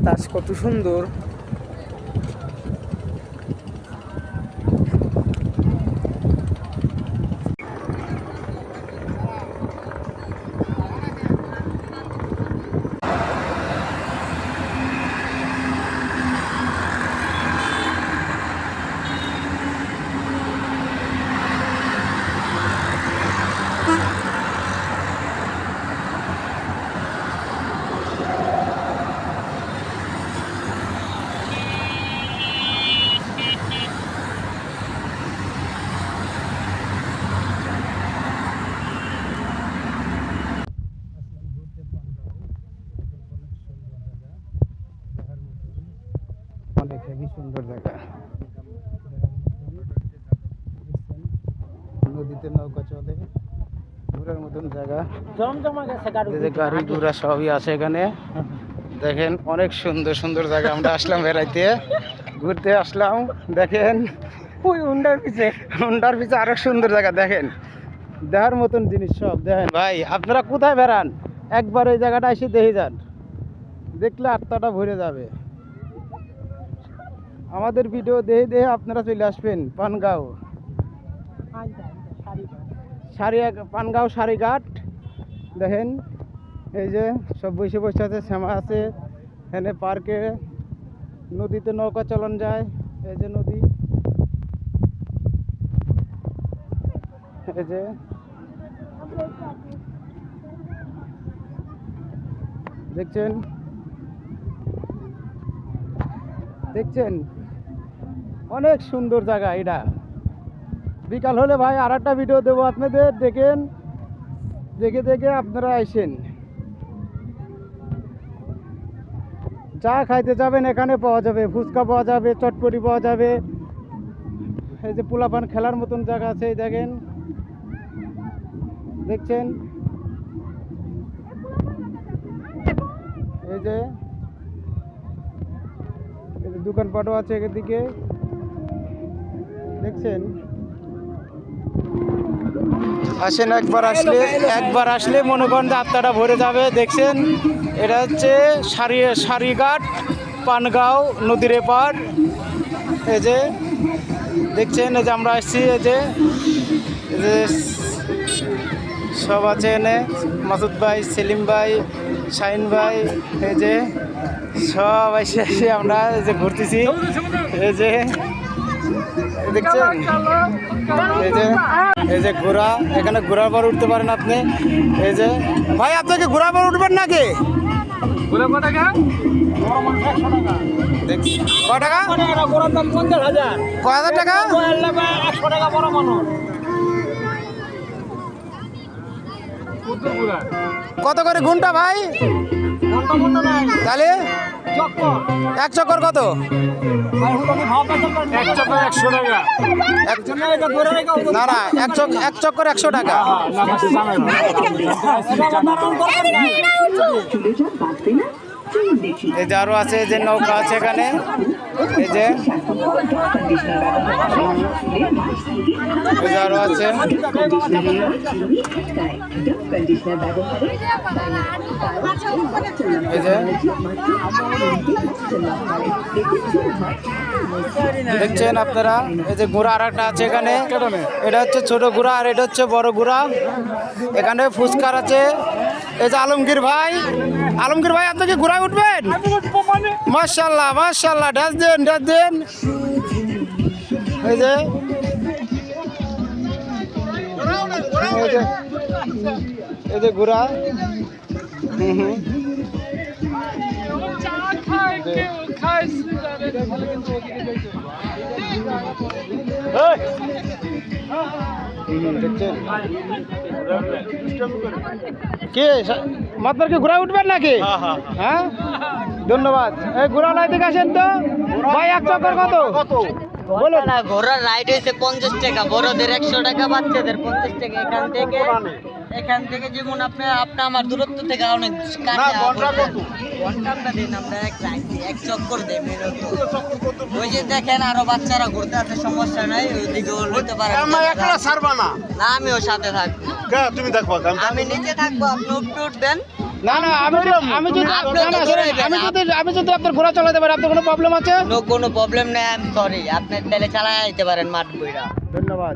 বাতাস কত সুন্দর। অনেক হেভি সুন্দর জায়গা। নদীতে নৌকা চলে, ঘোরার মতন জায়গা। গাড়ি ঘোড়া সবই আছে এখানে। দেখেন অনেক সুন্দর সুন্দর জায়গা। আমরা আসলাম বেড়াইতে, ঘুরতে আসলাম। দেখেন ওই হুন্ডার পিছে আরো সুন্দর জায়গা। দেখেন দেখার মতন জিনিস সব। দেখেন ভাই, আপনারা কোথায় বেড়ান, একবার এই জায়গাটা এসে দেখে যান, দেখলে আত্মাটা ভরে যাবে। আমাদের ভিডিও দেখে দেখে আপনারা চলে আসবেন পানগাঁও, পানগাঁও সারিঘাট। দেখেন এই যে সব বসে বসে আছে, শ্যামা আছে এখানে পার্কে। নদীতে নৌকা চলন যায়, এই যে নদী, এই যে দেখছেন অনেক সুন্দর জায়গা এটা। বিকাল হলে ভাই আর একটা ভিডিও দেবো আপনাদের, দেখেন দেখে আপনারা আসেন। যা খাইতে যাবেন এখানে পাওয়া যাবে, ফুচকা পাওয়া যাবে, চটপটি পাওয়া যাবে। এই যে পোলাপান খেলার মতন জায়গা আছে, এই দেখেন, দেখছেন এই যে দোকানপাটও আছে এদিকে, দেখছেন। আসেন, একবার আসলে মনে করেন যে আত্মাটা ভরে যাবে। দেখছেন এটা হচ্ছে সারিঘাট, পানগাঁও নদীর এপার। এই যে দেখছেন, এই যে আমরা আসছি, এই যে সব আছে এনে, মাসুদ ভাই, সেলিম ভাই, শাহিন ভাই, এই যে সব এসে আমরা এই যে ঘুরতেছি। এই যে দেখছেন, এই যে ঘোড়া, এখানে ঘোড়ার পর উঠতে পারেন আপনি। এই যে ভাই, আপনাকে ঘোড়ার পর উঠবেন নাকি? কত করে ঘন্টা ভাই? তাহলে এক চক্কর কত? না না, এক চক্কর 100 টাকা। এই যে আরো আছে, যে নৌকা আছে এখানে, এই যে আরো আছে। এই যে দেখছেন আপনারা, এই যে ঘোড়া আর একটা আছে এখানে। এটা হচ্ছে ছোট ঘোড়া আর এটা হচ্ছে বড় ঘোড়া। এখানে ফুচকার আছে। এই যে আলমগীর ভাই, আপনি কি ঘোড়ায় উঠবেন? মাশাআল্লাহ মাশাআল্লাহ, ডাস দেন। এই যে ঘোড়া। কে মাত্র কি ঘোড়া উঠবেন নাকি? হ্যাঁ, ধন্যবাদ। এই ঘোড়া লাই থেকে আসেন তো ভাই, এক চক্কর কত? বলো না। ঘোড়ার রাইড হয়েছে 50 টাকা, বড়দের 100 টাকা, বাচ্চাদের 50 টাকা। এখান থেকে যেমন আপনি আমার দূরত্ব থেকে অনেক ঘন্টা দিন, আমরা এক চক্কর দেই। ওই যে দেখেন আরো বাচ্চারা ঘুরতে আছে, সমস্যা নাই, ওইদিকে নিতে পারেন। না, আমিও সাথে থাকবো। তুমি দেখবো, আমি নিচে থাকবো, আপনি উঠবেন। না না আমি যদি আপনি না, না, তো শোনেন, ঘুরাইবেন, আমি যদি আপনার ঘোড়া চালাতে পারি আপনার কোনো প্রবলেম আছে? কোনো প্রবলেম নেই, আমি সরি, আপনি তাহলে চালায় আইতে পারেন মাঠ বইরা। ধন্যবাদ।